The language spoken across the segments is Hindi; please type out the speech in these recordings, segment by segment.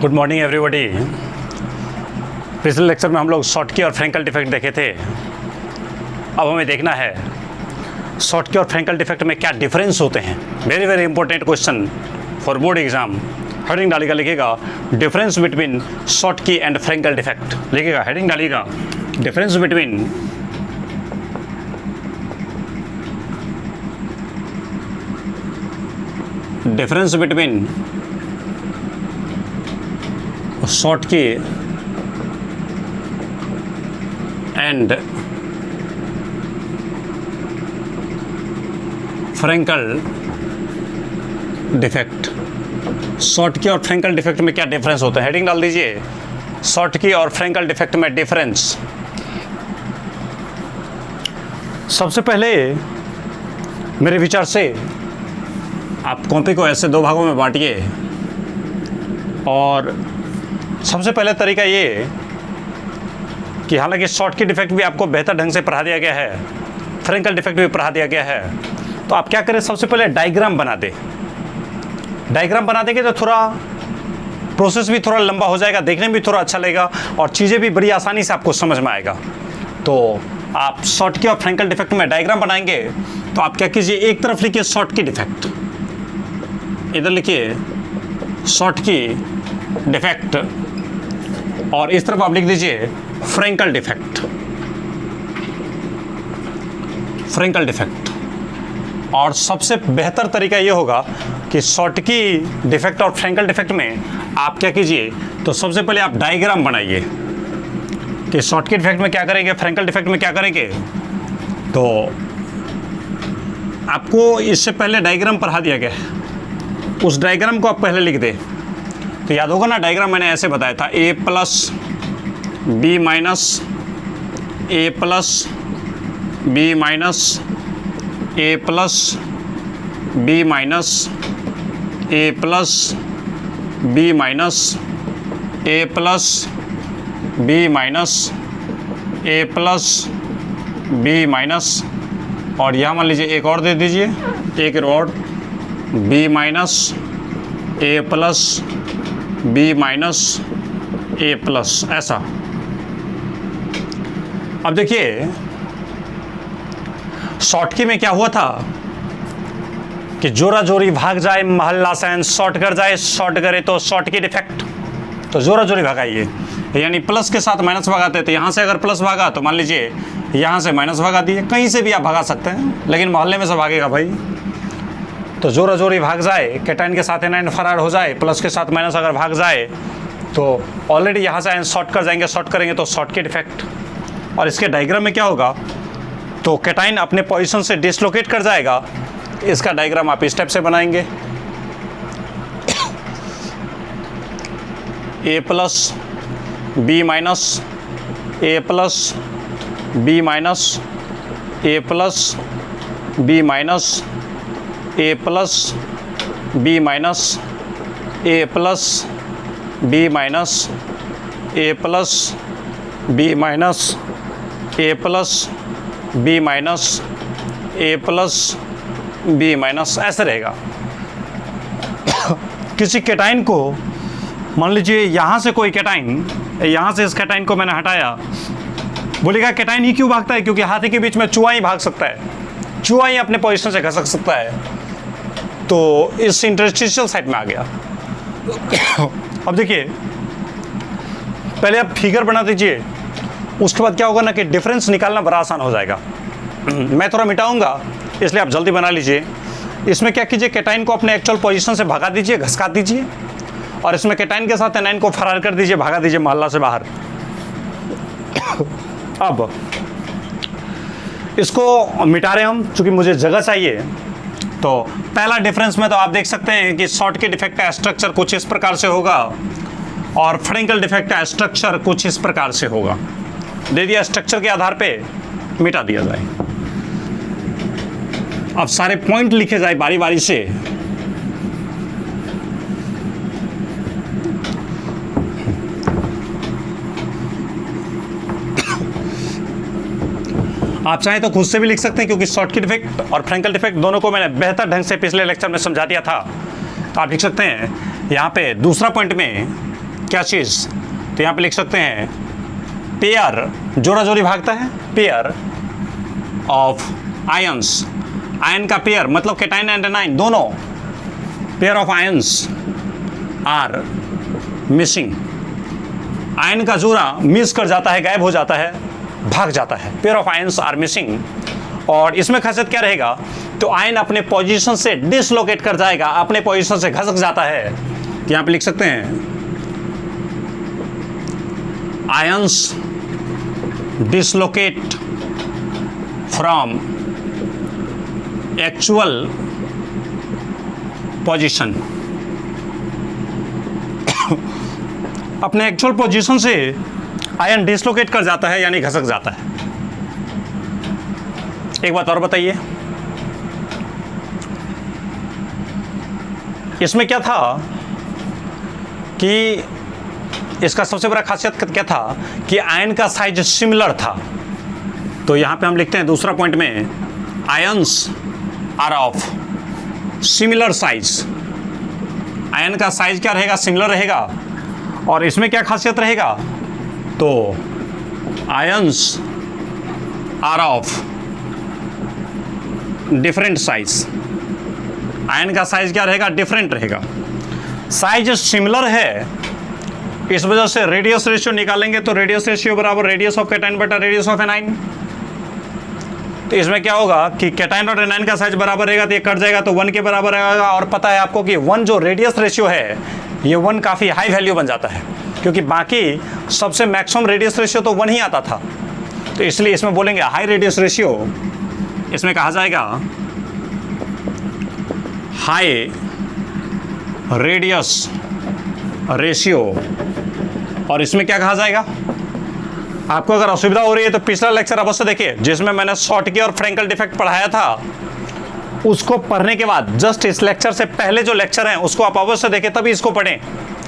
Good morning everybody. पिछले लेक्चर में हम लोग शॉटकी और फ्रैंकल डिफेक्ट देखे थे। अब हमें देखना है शॉटकी और फ्रैंकल डिफेक्ट में क्या डिफरेंस होते हैं। Very very important question for board exam. Heading डालिएगा, लिखिएगा difference between Schottky and Frenkel defect. लिखिएगा, हेडिंग डालिएगा difference between Schottky and Frenkel defect. Schottky और फ्रैंकल डिफेक्ट में क्या डिफरेंस होता है, हेडिंग डाल दीजिए शॉटकी और फ्रैंकल डिफेक्ट में डिफरेंस। सबसे पहले मेरे विचार से आप कॉपी को ऐसे दो भागों में बांटिए और सबसे पहले तरीका ये कि हालांकि शॉटकी डिफेक्ट भी आपको बेहतर ढंग से पढ़ा दिया गया है, फ्रैंकल डिफेक्ट भी पढ़ा दिया गया है, तो आप क्या करें, सबसे पहले डायग्राम बना दें। डायग्राम बना देंगे तो थोड़ा प्रोसेस भी थोड़ा लंबा हो जाएगा, देखने में भी थोड़ा अच्छा लगेगा और चीज़ें भी बड़ी आसानी से आपको समझ में आएगा। तो आप शॉटकी और फ्रैंकल डिफेक्ट में डायग्राम बनाएंगे तो आप क्या कीजिए, एक तरफ लिखिए शॉटकी डिफेक्ट, इधर लिखिए शॉटकी डिफेक्ट और इस तरफ आप लिख दीजिए फ्रैंकल डिफेक्ट। Frenkel defect. और सबसे बेहतर तरीका ये होगा कि शॉटकी डिफेक्ट और फ्रैंकल डिफेक्ट में आप क्या कीजिए, तो सबसे पहले आप डायग्राम बनाइए कि शॉटकी डिफेक्ट में क्या करेंगे, फ्रैंकल डिफेक्ट में क्या करेंगे। तो आपको इससे पहले डायग्राम पढ़ा दिया गया है, उस डायग्राम को आप पहले लिख दें। तो याद होगा ना, डायग्राम मैंने ऐसे बताया था, a plus B minus A plus B minus A plus B minus A plus B minus A plus B minus A plus B minus, और यहाँ मान लीजिए एक और दे दीजिए, एक और B minus A plus B minus A plus, ऐसा। अब देखिए शॉटकी में क्या हुआ था कि जोरा जोरी भाग जाए महल्ला सैन, शॉर्ट कर जाए शॉर्ट करे तो शॉटकी डिफेक्ट। तो जोरा जोरी भगाइए, यानी प्लस के साथ माइनस भगाते, तो यहाँ से अगर प्लस भागा तो मान लीजिए यहाँ से माइनस भगा दिए, कहीं से भी आप भगा सकते हैं लेकिन मोहल्ले में से भागेगा भाई। तो जोरा जोरी भाग जाए, कैटाइन के साथ एनाइन फरार हो जाए, प्लस के साथ माइनस अगर भाग जाए तो ऑलरेडी यहाँ से शॉर्ट कर जाएंगे, शॉर्ट करेंगे तो शॉटकी डिफेक्ट। और इसके डायग्राम में क्या होगा, तो कैटाइन अपने पोजीशन से डिसलोकेट कर जाएगा। इसका डायग्राम आप इस टाइप से बनाएंगे, ए plus B minus A plus B minus A plus B minus A plus B minus A plus B minus A plus B minus A plus B minus A plus B minus, ऐसे रहेगा। किसी कैटाइन को मान लीजिए यहाँ से कोई कैटाइन, यहाँ से इस कैटाइन को मैंने हटाया, बोलेगा कैटाइन ही क्यों भागता है, क्योंकि हाथी के बीच में चूहा ही भाग सकता है, चूहा ही अपने पोजीशन से खसक सकता है। तो इस इंटरस्टिशियल साइड में आ गया। अब देखिए पहले आप फिगर बना दीजिए, उसके बाद क्या होगा ना कि डिफरेंस निकालना बड़ा आसान हो जाएगा। मैं थोड़ा मिटाऊंगा इसलिए आप जल्दी बना लीजिए। इसमें क्या कीजिए, कैटाइन को अपने एक्चुअल पोजीशन से भगा दीजिए, घसका दीजिए, और इसमें कैटाइन के साथ एनाइन को फरार कर दीजिए, भगा दीजिए मोहल्ला से बाहर। अब इसको मिटा रहे हम, चूंकि मुझे जगह चाहिए। तो पहला डिफरेंस में तो आप देख सकते हैं कि शॉटकी डिफेक्ट का स्ट्रक्चर कुछ इस प्रकार से होगा और फ्रैंकल डिफेक्ट का स्ट्रक्चर कुछ इस प्रकार से होगा। दे दिया, स्ट्रक्चर के आधार पे मिटा दिया जाए। अब सारे पॉइंट लिखे जाए बारी बारी से। आप चाहें तो खुद से भी लिख सकते हैं, क्योंकि शॉटकी डिफेक्ट और फ्रैंकल डिफेक्ट दोनों को मैंने बेहतर ढंग से पिछले लेक्चर में समझा दिया था। तो आप लिख सकते हैं यहाँ पे दूसरा पॉइंट में क्या चीज़? तो यहाँ पे लिख सकते हैं पेयर, जोड़ा जोड़ी भागता है, पेयर ऑफ आयंस, आयन का पेयर मतलब कैटायन एंड एनायन दोनों, pair of ions are missing, ion का जोड़ा मिस कर जाता है, गायब हो जाता है, भाग जाता है, pair of ions are missing. और इसमें खासियत क्या रहेगा? तो आयन अपने पोजीशन से डिसलोकेट कर जाएगा, अपने पोजीशन से घसक जाता है। यहाँ पे लिख सकते हैं ions dislocate from actual position, अपने एक्चुअल पोजीशन से आयन डिसलोकेट कर जाता है यानी घसक जाता है। एक बात और बताइए, इसमें क्या था कि इसका सबसे बड़ा खासियत क्या था कि आयन का साइज सिमिलर था। तो यहां पे हम लिखते हैं दूसरा पॉइंट में ions are of similar size, ion का साइज क्या रहेगा? सिमिलर रहेगा। और इसमें क्या खासियत रहेगा? तो ions are of different size, ion का साइज क्या रहेगा? डिफरेंट रहेगा। साइज सिमिलर है, इस वजह से रेडियस रेशियो निकालेंगे तो रेडियस रेशियो बराबर रेडियस ऑफ कैटायन बटा रेडियस ऑफ एनायन। तो इसमें क्या होगा कि कैटायन और एनायन का साइज बराबर रहेगा तो ये कट जाएगा तो 1 के बराबर आएगा। और पता है आपको कि 1 जो रेडियस रेशियो है ये 1 काफ़ी हाई वैल्यू बन जाता है, क्योंकि बाकी सबसे मैक्सिमम रेडियस रेशियो तो 1 ही आता था। तो इसलिए इसमें बोलेंगे हाई रेडियस रेशियो, इसमें कहा जाएगा हाई रेडियस रेशियो। और इसमें क्या कहा जाएगा? आपको अगर असुविधा हो रही है तो पिछला लेक्चर अवश्य देखिए जिसमें मैंने शॉर्टकी और फ्रैंकल डिफेक्ट पढ़ाया था, उसको पढ़ने के बाद जस्ट इस लेक्चर से पहले जो लेक्चर हैं उसको आप अवश्य देखें, तभी इसको पढ़ें,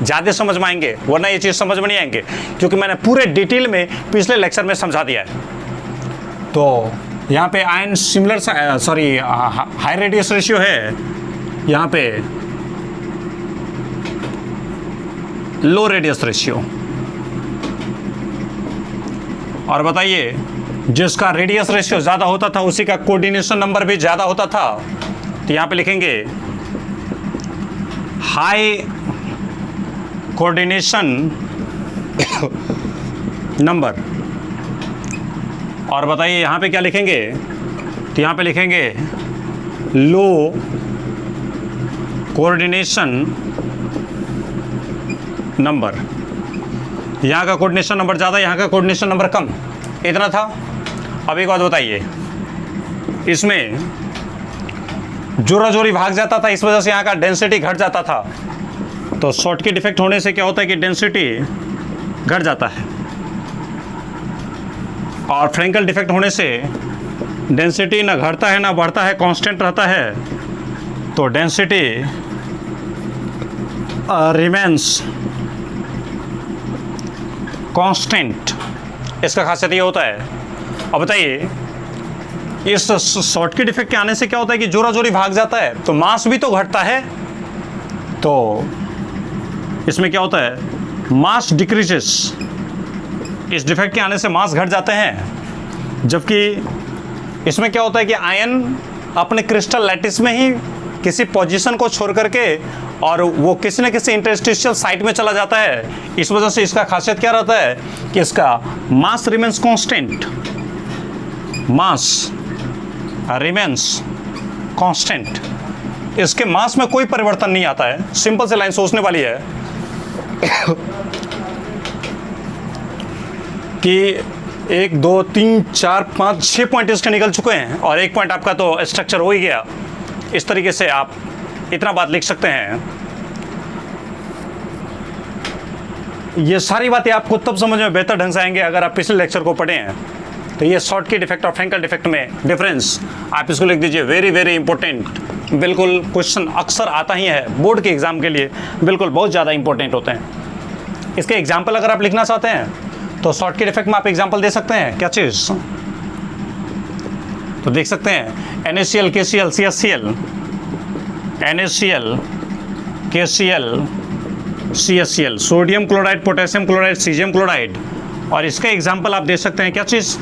ज़्यादा समझ में आएंगे, वरना ये चीज़ समझ में नहीं आएंगे, क्योंकि मैंने पूरे डिटेल में पिछले लेक्चर में समझा दिया है। तो यहाँ पे ion similar sorry high radius ratio है, यहाँ पे लो रेडियस रेशियो। और बताइए जिसका रेडियस रेशियो ज़्यादा होता था उसी का कोऑर्डिनेशन नंबर भी ज़्यादा होता था। तो यहाँ पे लिखेंगे हाई कोऑर्डिनेशन नंबर। और बताइए यहाँ पे क्या लिखेंगे? तो यहाँ पे लिखेंगे लो कोऑर्डिनेशन नंबर। यहाँ का कोऑर्डिनेशन नंबर ज़्यादा, यहाँ का कोऑर्डिनेशन नंबर कम, इतना था। अब एक बात बताइए, इसमें जोड़ा जोड़ी भाग जाता था, इस वजह से यहाँ का डेंसिटी घट जाता था। तो शॉर्टकी डिफेक्ट होने से क्या होता है कि डेंसिटी घट जाता है, और फ्रैंकल डिफेक्ट होने से डेंसिटी ना घटता है ना बढ़ता है, कांस्टेंट रहता है। तो डेंसिटी रिमेंस कांस्टेंट, इसका खासियत ये होता है। अब बताइए इस शॉर्टकी डिफेक्ट के आने से क्या होता है कि जोड़ा जोड़ी भाग जाता है तो मास भी तो घटता है। तो इसमें क्या होता है, मास डिक्रीजेस, इस डिफेक्ट के आने से मास घट जाते हैं। जबकि इसमें क्या होता है कि आयन अपने क्रिस्टल लैटिस में ही किसी पोजीशन को छोड़ करके और वो किसी न किसी इंटरस्टिशियल साइट में चला जाता है। इस वजह से इसका खासियत क्या रहता है कि इसका मास रिमेंस कांस्टेंट, मास रिमेंस कांस्टेंट, इसके मास में कोई परिवर्तन नहीं आता है। सिंपल से लाइन सोचने वाली है कि 1 2 3 4 5 6 पॉइंट इसके निकल चुके हैं और एक पॉइंट आपका तो स्ट्रक्चर हो ही गया। इस तरीके से आप इतना बात लिख सकते हैं। ये सारी बातें आपको तब समझ में बेहतर ढंग से आएंगे अगर आप पिछले लेक्चर को पढ़े हैं। तो ये शॉर्टकी डिफेक्ट और फ्रैंकल डिफेक्ट में डिफरेंस आप इसको लिख दीजिए, वेरी वेरी इंपॉर्टेंट। बिल्कुल क्वेश्चन अक्सर आता ही है बोर्ड के एग्जाम के लिए, बिल्कुल बहुत ज़्यादा इंपॉर्टेंट होते हैं। इसके एग्जाम्पल अगर आप लिखना चाहते हैं तो शॉर्टकी डिफेक्ट में आप एग्जाम्पल दे सकते हैं। क्या चीज़? तो देख सकते हैं NaCl, KCl, CHCl, NaCl, KCl, CaCl, sodium chloride, potassium chloride, caesium chloride. और इसका एग्जाम्पल आप दे सकते हैं क्या चीज़,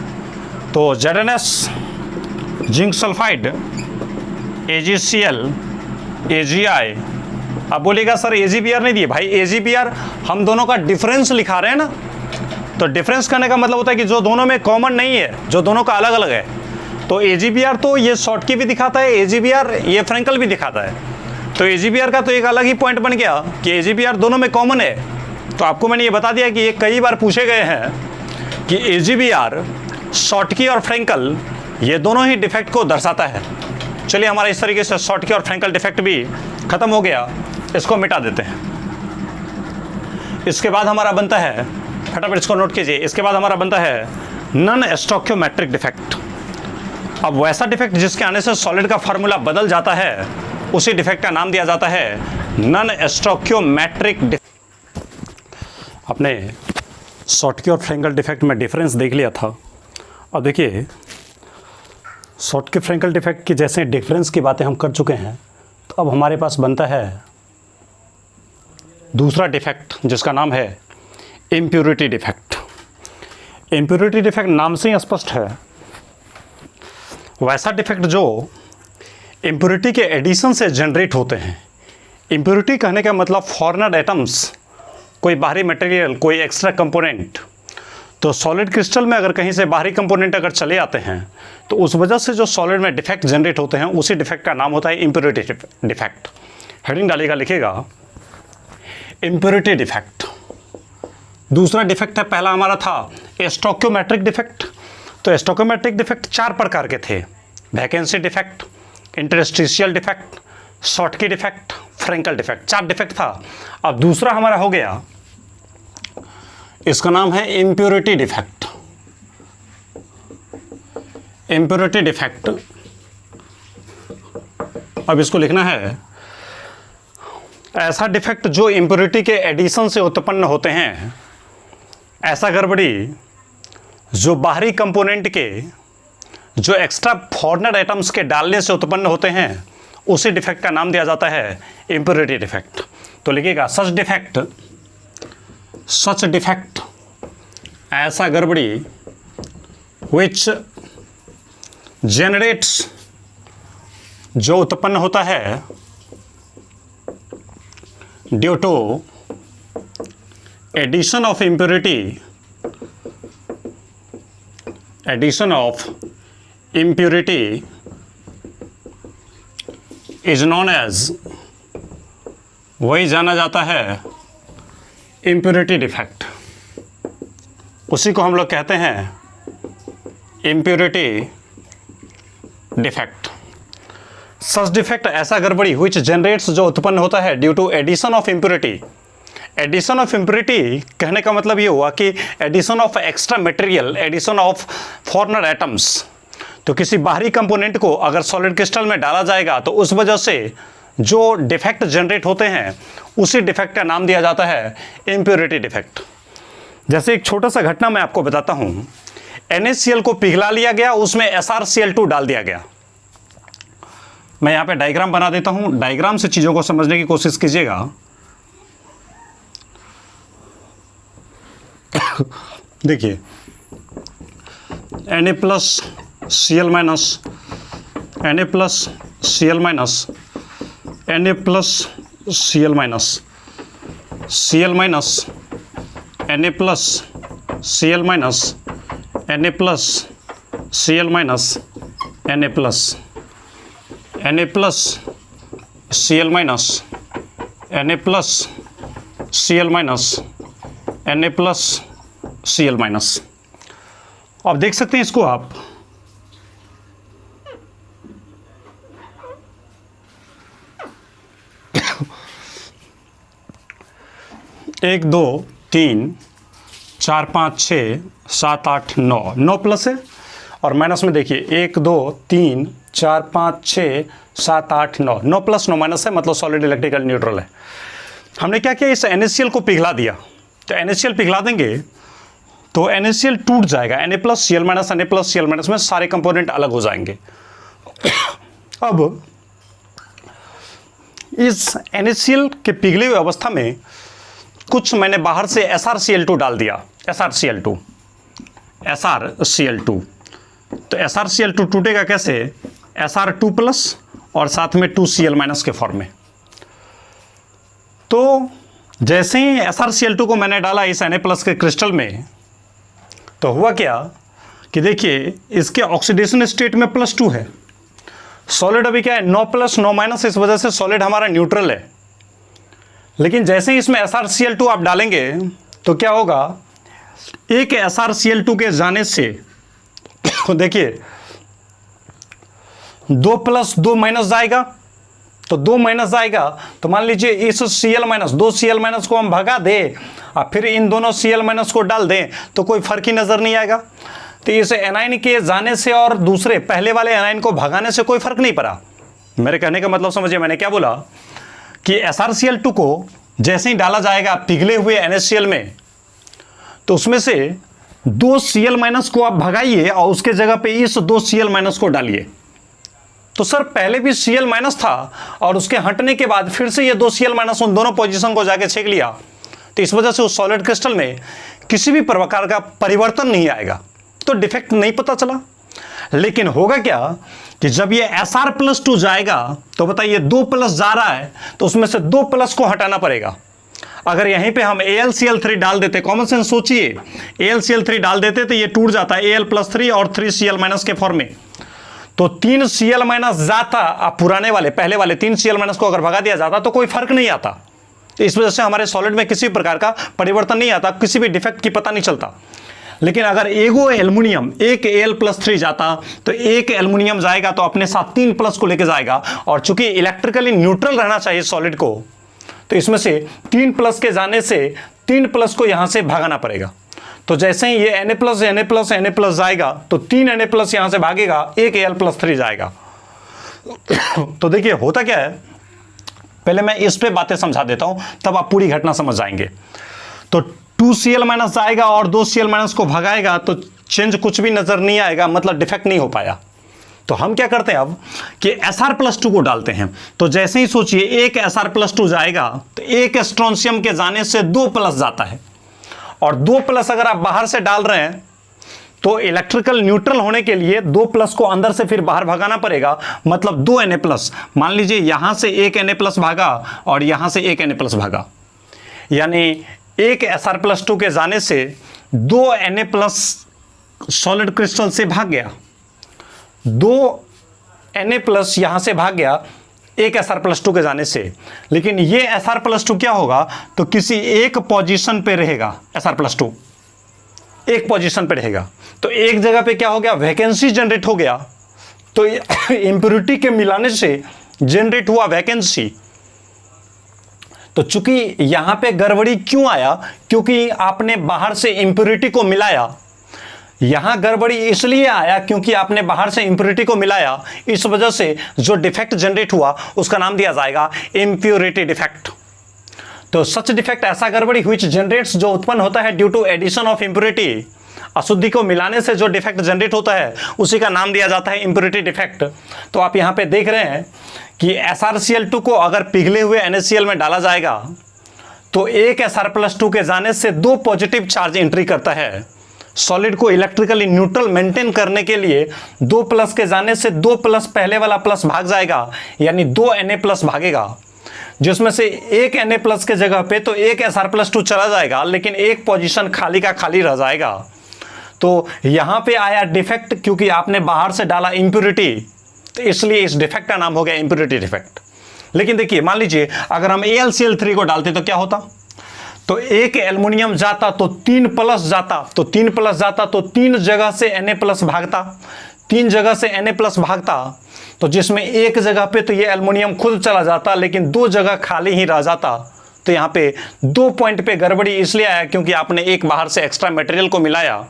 तो ZnS, zinc sulphide, AgCl, AgI। अब बोलिएगा सर AgBr नहीं दिए, भाई AgBr हम दोनों का डिफरेंस लिखा रहे हैं ना, तो डिफरेंस करने का मतलब होता है कि जो दोनों में कॉमन नहीं है, जो दोनों का अलग अलग है। तो AgBr तो ये शॉर्टकी भी दिखाता है, AgBr ये फ्रैंकल भी दिखाता है। तो AgBr का तो एक अलग ही पॉइंट बन गया कि AgBr दोनों में कॉमन है। तो आपको मैंने ये बता दिया कि ये कई बार पूछे गए हैं कि AgBr, शॉर्टकी और फ्रैंकल ये दोनों ही डिफेक्ट को दर्शाता है। चलिए हमारा इस तरीके से शॉर्टकी और फ्रैंकल डिफेक्ट भी खत्म हो गया, इसको मिटा देते हैं। इसके बाद हमारा बनता है, फटाफट इसको नोट कीजिए, इसके बाद हमारा बनता है नॉन स्टोइकियोमेट्रिक डिफेक्ट। अब वैसा डिफेक्ट जिसके आने से सॉलिड का फार्मूला बदल जाता है, उसी डिफेक्ट का नाम दिया जाता है नॉन स्टोइकियोमेट्रिक डिफेक्ट। अपने शॉर्टकी और फ्रैंकल डिफेक्ट में डिफरेंस देख लिया था। और देखिए शॉर्टकी फ्रैंकल डिफेक्ट की जैसे डिफरेंस की बातें हम कर चुके हैं, तो अब हमारे पास बनता है दूसरा डिफेक्ट जिसका नाम है इम्प्योरिटी डिफेक्ट। इम्प्योरिटी डिफेक्ट नाम से ही स्पष्ट है, वैसा डिफेक्ट जो इम्प्योरिटी के एडिशन से जनरेट होते हैं। इम्प्योरिटी कहने का मतलब फॉरेनर एटम्स, कोई बाहरी मटेरियल, कोई एक्स्ट्रा कंपोनेंट। तो सॉलिड क्रिस्टल में अगर कहीं से बाहरी कंपोनेंट अगर चले आते हैं, तो उस वजह से जो सॉलिड में डिफेक्ट जनरेट होते हैं, उसी डिफेक्ट का नाम होता है इम्प्योरिटी डिफेक्ट। हेडिंग डालिएगा, लिखिएगा इम्प्योरिटी डिफेक्ट। दूसरा डिफेक्ट है, पहला हमारा था स्टोइकियोमेट्रिक डिफेक्ट। तो स्टोइकियोमेट्रिक डिफेक्ट 4 प्रकार के थे, vacancy defect, interstitial defect, Schottky defect, Frenkel defect, 4 defect था। अब दूसरा हमारा हो गया, इसका नाम है इम्प्योरिटी डिफेक्ट। इम्प्योरिटी डिफेक्ट, अब इसको लिखना है ऐसा डिफेक्ट जो इम्प्योरिटी के एडिशन से उत्पन्न होते हैं। ऐसा गड़बड़ी जो बाहरी कंपोनेंट के, जो एक्स्ट्रा फॉरेनर एटम्स के डालने से उत्पन्न होते हैं, उसी डिफेक्ट का नाम दिया जाता है इम्प्योरिटी डिफेक्ट। तो लिखिएगा सच डिफेक्ट ऐसा गड़बड़ी विच जनरेट्स, जो उत्पन्न होता है due to addition of impurity is known as, वही जाना जाता है इम्प्योरिटी डिफेक्ट। उसी को हम लोग कहते हैं इम्प्योरिटी डिफेक्ट। सच डिफेक्ट ऐसा गड़बड़ी विच जनरेट्स, जो उत्पन्न होता है due to addition of impurity. Addition of impurity कहने का मतलब ये हुआ कि addition of extra material, addition of foreigner atoms. तो किसी बाहरी कंपोनेंट को अगर सॉलिड क्रिस्टल में डाला जाएगा, तो उस वजह से जो डिफेक्ट जनरेट होते हैं, उसी डिफेक्ट का नाम दिया जाता है इम्प्योरिटी डिफेक्ट। जैसे एक छोटा सा घटना मैं आपको बताता हूँ। NaCl को पिघला लिया गया, उसमें SrCl2 डाल दिया गया। मैं यहाँ पे डायग्राम बना देता हूँ, डायग्राम से चीज़ों को समझने की कोशिश कीजिएगा। देखिए Na+Cl-, Na+Cl-, Na+Cl-, Cl-, Na+Cl-, Na+Cl-, Na+Cl-, अब देख सकते हैं इसको आप, एक, 2, 3, 4, 5, 6, 7, 8, 9, 9 प्लस है, और माइनस में देखिए 1, 2, 3, 4, 5, 6, 7, 8, 9, 9 प्लस 9 माइनस है, मतलब सॉलिड इलेक्ट्रिकल न्यूट्रल है। हमने क्या किया, इस NaCl को पिघला दिया। तो NaCl पिघला देंगे तो NaCl टूट जाएगा, Na+Cl-, Na+Cl- में सारे कंपोनेंट अलग हो जाएंगे। अब इस NaCl के पिघले हुए अवस्था में कुछ मैंने बाहर से SrCl2 डाल दिया, SrCl2, तो SrCl2 टूटेगा कैसे, Sr2 प्लस और साथ में 2Cl माइनस के फॉर्म में। तो जैसे ही SrCl2 को मैंने डाला इस Na प्लस के क्रिस्टल में, तो हुआ क्या कि देखिए इसके ऑक्सीडेशन स्टेट में +2 है, सॉलिड अभी क्या है 9 प्लस 9 माइनस, इस वजह से सॉलिड हमारा न्यूट्रल है। लेकिन जैसे ही इसमें SrCl2 आप डालेंगे तो क्या होगा, एक SrCl2 के जाने से देखिए 2 प्लस 2 माइनस जाएगा, तो 2 माइनस जाएगा, तो मान लीजिए इस Cl माइनस 2 Cl माइनस को हम भगा दें और फिर इन दोनों Cl माइनस को डाल दें तो कोई फर्क ही नज़र नहीं आएगा। तो इस एनाइन के जाने से और दूसरे पहले वाले एनाइन को भगाने से कोई फर्क नहीं पड़ा। मेरे कहने का मतलब समझिए, मैंने क्या बोला कि SrCl2 को जैसे ही डाला जाएगा पिघले हुए NaCl में, तो उसमें से 2 Cl माइनस को आप भगाइए और उसके जगह पे इस 2 Cl माइनस को डालिए। तो सर पहले भी Cl माइनस था और उसके हटने के बाद फिर से ये 2 Cl माइनस उन दोनों पोजीशन को जाके छेक लिया, तो इस वजह से उस सॉलिड क्रिस्टल में किसी भी प्रकार का परिवर्तन नहीं आएगा, तो डिफेक्ट नहीं पता चला। लेकिन होगा क्या कि जब ये Sr+2 जाएगा तो बताइए 2 प्लस जा रहा है, तो उसमें से 2 प्लस को हटाना पड़ेगा। अगर यहीं पे हम AlCl3 डाल देते, कॉमन सेंस सोचिए, AlCl3 डाल देते तो ये टूट जाता है Al+3 और 3Cl माइनस के फॉर्म में, तो 3 Cl माइनस जाता, आप पुराने वाले पहले वाले 3 Cl माइनस को अगर भगा दिया जाता तो कोई फर्क नहीं आता। तो इस वजह से हमारे सॉलिड में किसी प्रकार का परिवर्तन नहीं आता, किसी भी डिफेक्ट की पता नहीं चलता। लेकिन अगर एगो एल्युमिनियम एक Al+3 जाता तो एक एल्युमिनियम जाएगा तो अपने साथ 3 प्लस को लेके जाएगा, और चूंकि इलेक्ट्रिकली न्यूट्रल रहना चाहिए सॉलिड को, तो इसमें से 3 प्लस के जाने से 3 प्लस को यहां से भागाना पड़ेगा। तो जैसे ही ये Na+ जाएगा तो 3 Na+ यहां से भागेगा, एक Al+3 जाएगा। तो देखिए होता क्या है, पहले मैं इस पे बातें समझा देता हूं, तब आप पूरी घटना समझ जाएंगे। तो 2 Cl माइनस आएगा और 2 Cl माइनस को भगाएगा तो चेंज कुछ भी नजर नहीं आएगा, मतलब डिफेक्ट नहीं हो पाया। तो हम क्या करते हैं अब कि Sr+2 को डालते हैं। तो जैसे ही सोचिए एक Sr+2 जाएगा तो एक स्ट्रोंशियम के जाने से 2 प्लस जाता है, और 2 प्लस अगर आप बाहर से डाल रहे हैं तो इलेक्ट्रिकल न्यूट्रल होने के लिए 2 प्लस को अंदर से फिर बाहर भगाना पड़ेगा, मतलब 2 Na+। मान लीजिए यहां से एक Na+ भागा और यहां से एक Na+ भागा, यानी एक Sr+2 के जाने से 2 Na+ सॉलिड क्रिस्टल से भाग गया, 2 Na+ यहां से भाग गया एक Sr+2 के जाने से। लेकिन ये Sr+2 क्या होगा, तो किसी एक पोजीशन पे रहेगा, Sr+2 एक पोजीशन पे रहेगा। तो एक जगह पे क्या हो गया, वैकेंसी जनरेट हो गया, तो इंप्योरिटी के मिलाने से जनरेट हुआ वैकेंसी। तो चूंकि यहां पे गड़बड़ी क्यों आया, क्योंकि आपने बाहर से इंप्योरिटी को मिलाया। यहां गड़बड़ी इसलिए आया क्योंकि आपने बाहर से इंप्योरिटी को मिलाया, इस वजह से जो डिफेक्ट जनरेट हुआ उसका नाम दिया जाएगा इंप्योरिटी डिफेक्ट। तो सच डिफेक्ट ऐसा गड़बड़ी व्हिच जनरेट्स, जो उत्पन्न होता है due to addition of impurity, अशुद्धि को मिलाने से जो डिफेक्ट जनरेट होता है उसी का नाम दिया जाता है इंप्योरिटी डिफेक्ट। तो आप यहां पे देख रहे हैं कि SrCl2 को अगर पिघले हुए NaCl में डाला जाएगा तो एक Sr+2 के जाने से 2 पॉजिटिव चार्ज एंट्री करता है। सॉलिड को इलेक्ट्रिकली न्यूट्रल मेंटेन करने के लिए 2 प्लस के जाने से 2 प्लस पहले वाला प्लस भाग जाएगा, यानी 2 Na+ भागेगा, जिसमें से एक Na+ के जगह पे तो एक Sr+2 चला जाएगा, लेकिन एक पोजीशन खाली का खाली रह जाएगा। तो यहां पे आया डिफेक्ट क्योंकि आपने बाहर से डाला इंप्योरिटी, तो इसलिए इस डिफेक्ट का नाम हो गया इंप्योरिटी डिफेक्ट। लेकिन देखिए मान लीजिए अगर हम AlCl3 को डालते तो क्या होता, तो एक एल्युमिनियम जाता तो 3 प्लस जाता, तो 3 प्लस जाता तो 3 जगह से Na+ भागता, 3 जगह से Na+ भागता, तो जिसमें एक जगह पे तो ये एल्युमिनियम खुद चला जाता, लेकिन 2 जगह खाली ही रह जाता। तो यहाँ पे 2 पॉइंट पे गड़बड़ी इसलिए आया क्योंकि आपने एक बाहर से एक्स्ट्रा मटेरियल को मिलाया।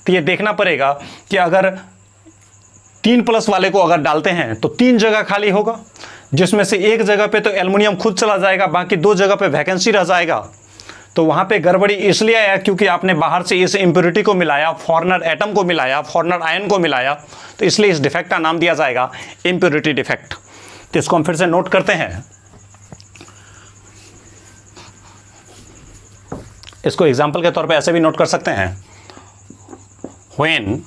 तो ये देखना पड़ेगा कि अगर 3 प्लस वाले को अगर डालते हैं तो 3 जगह खाली होगा, जिसमें से एक जगह पे तो एल्युमिनियम खुद चला जाएगा, बाकी 2 जगह पे वैकेंसी रह जाएगा। तो वहाँ पे गड़बड़ी इसलिए आया क्योंकि आपने बाहर से इस इंप्योरिटी को मिलाया, फॉरेनर एटम को मिलाया, फॉरेनर आयन को मिलाया, तो इसलिए इस डिफेक्ट का नाम दिया जाएगा इंप्योरिटी डिफेक्ट। तो इसको हम फिर से नोट करते हैं। इसको एग्जाम्पल के तौर पे ऐसे भी नोट कर सकते हैं, when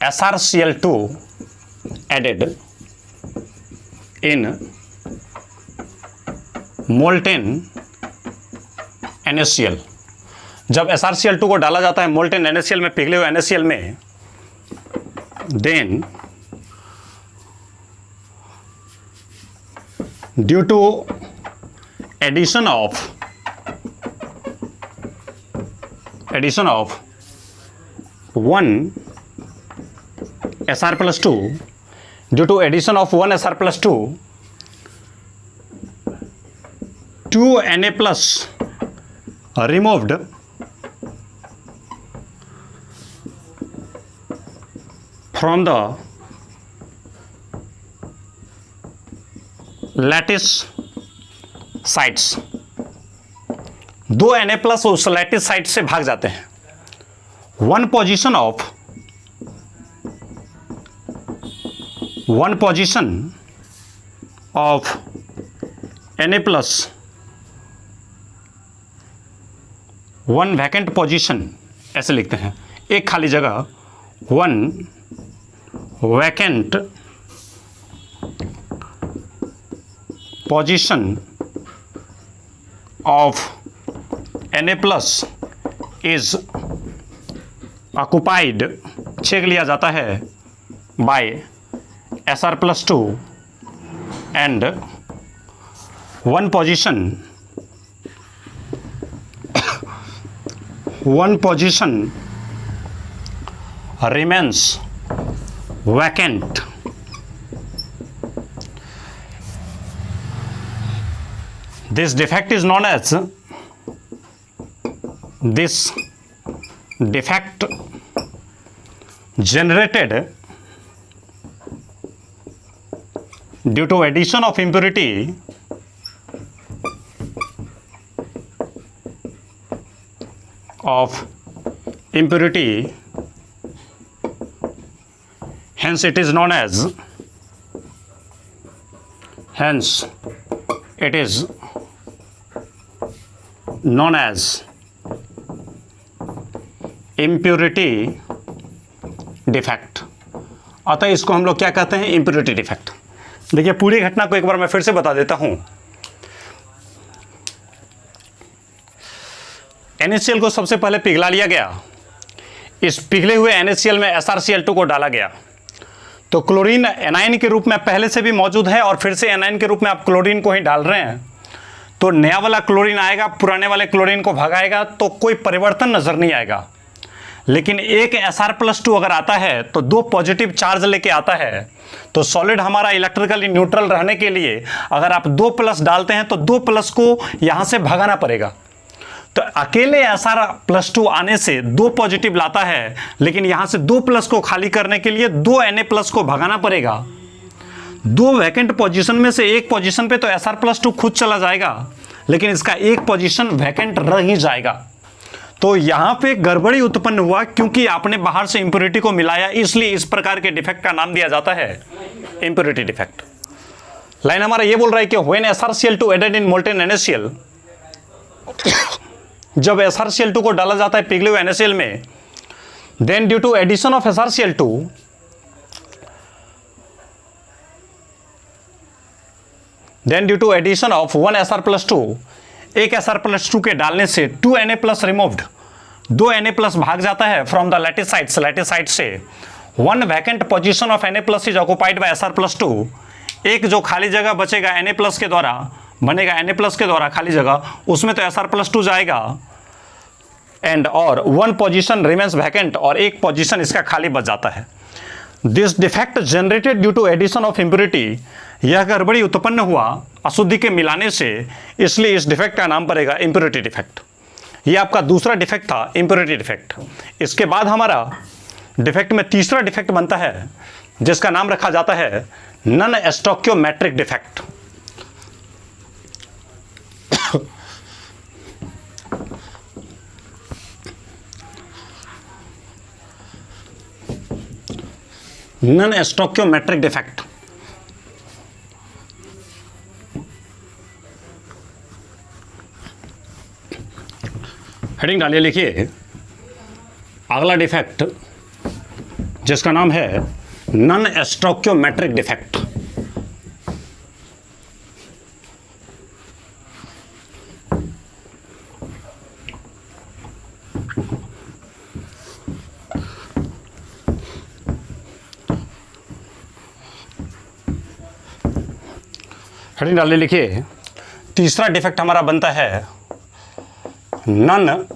SrCl2 added in molten NaCl, जब SrCl2 को डाला जाता है मोल्टेन NaCl में, पिघले हुए NaCl में, then due to addition of 1 Sr+2, due to addition of 1 Sr+2, 2 Na plus removed from the lattice sites, 2 Na plus उस लैटिस साइट से भाग जाते हैं। one position of Na plus, one vacant position, ऐसे लिखते हैं, एक खाली जगह, one vacant position of Na plus is occupied, छेक लिया जाता है, by Sr+2 and one position remains vacant. This defect is known as, this defect generated due to addition of impurity hence it is known as impurity defect। अतः इसको हम लोग क्या कहते हैं, impurity defect। देखिए पूरी घटना को एक बार मैं फिर से बता देता हूं। NaCl को सबसे पहले पिघला लिया गया, इस पिघले हुए NaCl में SrCl2 को डाला गया, तो क्लोरीन एनाइन के रूप में पहले से भी मौजूद है और फिर से एनाइन के रूप में आप क्लोरीन को ही डाल रहे हैं, तो नया वाला क्लोरीन आएगा, पुराने वाले क्लोरीन को भगाएगा, तो कोई परिवर्तन नजर नहीं आएगा। लेकिन एक Sr+2 अगर आता है तो 2 पॉजिटिव चार्ज लेके आता है, तो सॉलिड हमारा इलेक्ट्रिकली न्यूट्रल रहने के लिए अगर आप 2+ डालते हैं तो 2+ को यहां से भगाना पड़ेगा। तो अकेले Sr+2 आने से 2 पॉजिटिव लाता है, लेकिन यहां से 2+ को खाली करने के लिए 2 Na+ को भगाना पड़ेगा। 2 वैकेंट पोजीशन में से एक पोजीशन पे तो Sr+2 खुद चला जाएगा, लेकिन इसका एक पोजीशन वैकेंट रह ही जाएगा। तो यहां पे गड़बड़ी उत्पन्न हुआ क्योंकि आपने बाहर से इंप्योरिटी को मिलाया, इसलिए इस प्रकार के डिफेक्ट का नाम दिया जाता है इंप्योरिटी डिफेक्ट। लाइन हमारा ये बोल रहा है कि when SrCl2 added in molten NaCl, जब SrCl2 को डाला जाता है पिघले हुए NaCl में, then due to addition of SrCl2, then due to addition of 1 Sr+2, एक Sr+2 के डालने से 2 Na+ रिमूव्ड, 2 Na+ भाग जाता है फ्रॉम द लैटिस साइट से। 1 vacant position of Na+ is occupied by Sr+2, एक जो खाली जगह बचेगा Na+ के द्वारा, बनेगा Na+ के द्वारा खाली जगह, उसमें तो Sr+2 जाएगा, एंड और 1 पोजीशन रिमेन्स वैकेंट, और एक पोजीशन इसका खाली बच जाता है। This defect generated due to addition of impurity, यह गड़बड़ी उत्पन्न हुआ अशुद्धि के मिलाने से, इसलिए इस डिफेक्ट का नाम पड़ेगा इम्प्योरिटी डिफेक्ट। यह आपका दूसरा डिफेक्ट था, इम्प्योरिटी डिफेक्ट। इसके बाद हमारा डिफेक्ट में तीसरा डिफेक्ट बनता है, जिसका नाम रखा जाता है non stoichiometric defect. Non stoichiometric defect. Heading डालिए, लिखिए अगला डिफेक्ट जिसका नाम है नॉन स्टोइकियोमेट्रिक डिफेक्ट। हेडिंग डालिए, लिखिए तीसरा डिफेक्ट हमारा बनता है non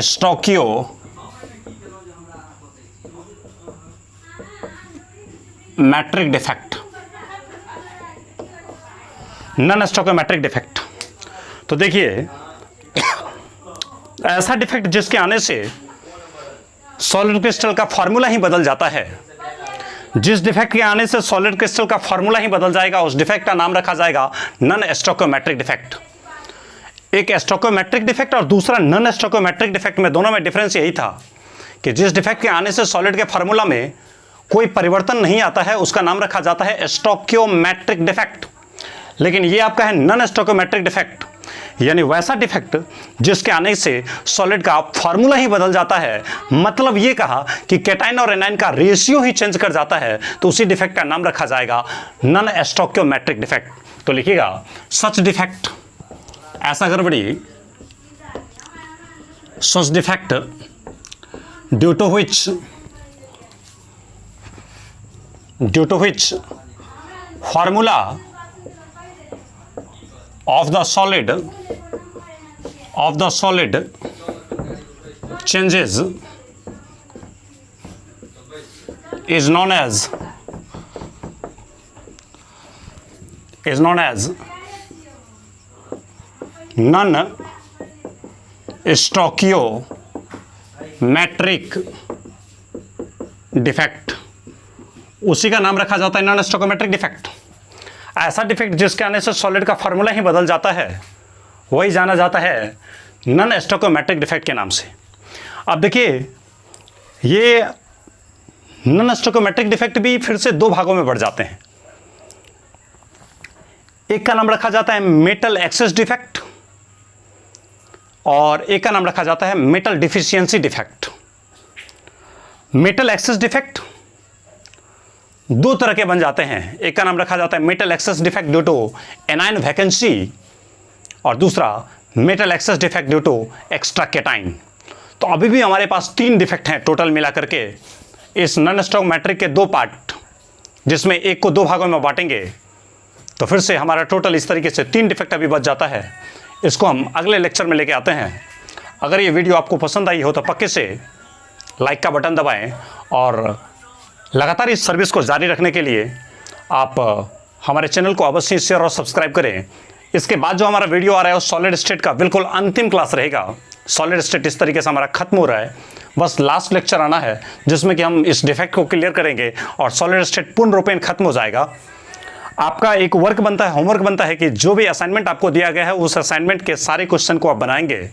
stoichiometric defect. Non stoichiometric defect, तो देखिए ऐसा डिफेक्ट जिसके आने से सॉलिड क्रिस्टल का फॉर्मूला ही बदल जाता है। जिस डिफेक्ट के आने से सॉलिड क्रिस्टल का फॉर्मूला ही बदल जाएगा, उस डिफेक्ट का नाम रखा जाएगा नॉन स्टोइकियोमेट्रिक डिफेक्ट। एक स्टोइकियोमेट्रिक डिफेक्ट और दूसरा नॉन स्टोइकियोमेट्रिक डिफेक्ट में दोनों में डिफरेंस यही था कि जिस डिफेक्ट के आने से सॉलिड के फॉर्मूला में कोई परिवर्तन नहीं आता है उसका नाम रखा जाता है स्टोइकियोमेट्रिक डिफेक्ट। लेकिन ये आपका है नॉन स्टोइकियोमेट्रिक डिफेक्ट, यानी वैसा डिफेक्ट जिसके आने से सॉलिड का फॉर्मूला ही बदल जाता है। मतलब ये कहा कि कैटायन और एनायन का रेशियो ही चेंज कर जाता है, तो उसी डिफेक्ट का नाम रखा जाएगा नॉन स्टोइकियोमेट्रिक डिफेक्ट। तो लिखिएगा सच डिफेक्ट, ऐसा गड़बड़ी, such defect due to which formula of the solid changes is known as non-stoichiometric defect. उसी का नाम रखा जाता है नॉन स्टोइकियोमेट्रिक डिफेक्ट। ऐसा डिफेक्ट जिसके आने से सॉलिड का फॉर्मूला ही बदल जाता है, वही जाना जाता है नॉन स्टोइकियोमेट्रिक डिफेक्ट के नाम से। अब देखिए ये नॉन स्टोइकियोमेट्रिक डिफेक्ट भी फिर से दो भागों में बढ़ जाते हैं। एक का नाम रखा जाता है मेटल एक्सेस डिफेक्ट और एक का नाम रखा जाता है metal deficiency defect. Metal excess defect दो तरह के बन जाते हैं। एक का नाम रखा जाता है metal excess defect due to anion vacancy और दूसरा metal excess defect due to extra cation. तो अभी भी हमारे पास तीन डिफेक्ट हैं टोटल मिला करके इस नॉन स्टोइकियोमेट्रिक के दो पार्ट, जिसमें एक को दो भागों में बांटेंगे तो फिर से हमारा टोटल इस तरीके से तीन डिफेक्ट अभी बच जाता है। इसको हम अगले लेक्चर में लेके आते हैं। अगर ये वीडियो आपको पसंद आई हो तो पक्के से लाइक का बटन दबाएं और लगातार इस सर्विस को जारी रखने के लिए आप हमारे चैनल को अवश्य शेयर और सब्सक्राइब करें। इसके बाद जो हमारा वीडियो आ रहा है वो सॉलिड स्टेट का बिल्कुल अंतिम क्लास रहेगा। सॉलिड स्टेट इस तरीके से हमारा खत्म हो रहा है, बस लास्ट लेक्चर आना है जिसमें कि हम इस डिफेक्ट को क्लियर करेंगे और सॉलिड स्टेट पूर्ण रूपेण खत्म हो जाएगा। आपका एक वर्क बनता है, होमवर्क बनता है कि जो भी असाइनमेंट आपको दिया गया है उस असाइनमेंट के सारे क्वेश्चन को आप बनाएंगे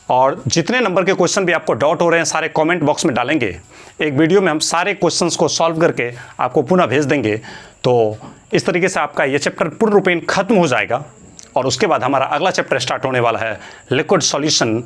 और जितने नंबर के क्वेश्चन भी आपको डाउट हो रहे हैं सारे कमेंट बॉक्स में डालेंगे। एक वीडियो में हम सारे क्वेश्चंस को सॉल्व करके आपको पुनः भेज देंगे। तो इस तरीके से आपका ये चैप्टर पूर्ण रूपेण खत्म हो जाएगा और उसके बाद हमारा अगला चैप्टर स्टार्ट होने वाला है लिक्विड सॉल्यूशन।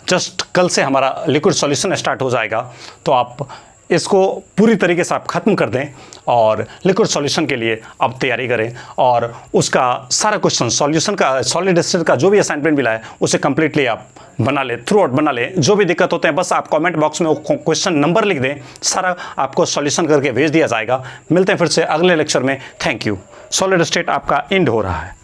जस्ट कल से हमारा लिक्विड सॉल्यूशन स्टार्ट हो जाएगा, तो आप इसको पूरी तरीके से आप ख़त्म कर दें और लिक्विड सॉल्यूशन के लिए आप तैयारी करें और उसका सारा क्वेश्चन सॉल्यूशन का सॉलिड स्टेट का जो भी असाइनमेंट मिला है उसे कंप्लीटली आप बना लें, थ्रू आउट बना लें। जो भी दिक्कत होते हैं बस आप कमेंट बॉक्स में क्वेश्चन नंबर लिख दें, सारा आपको सॉल्यूशन करके भेज दिया जाएगा। मिलते हैं फिर से अगले लेक्चर में। Thank you. सॉलिड स्टेट आपका एंड हो रहा है।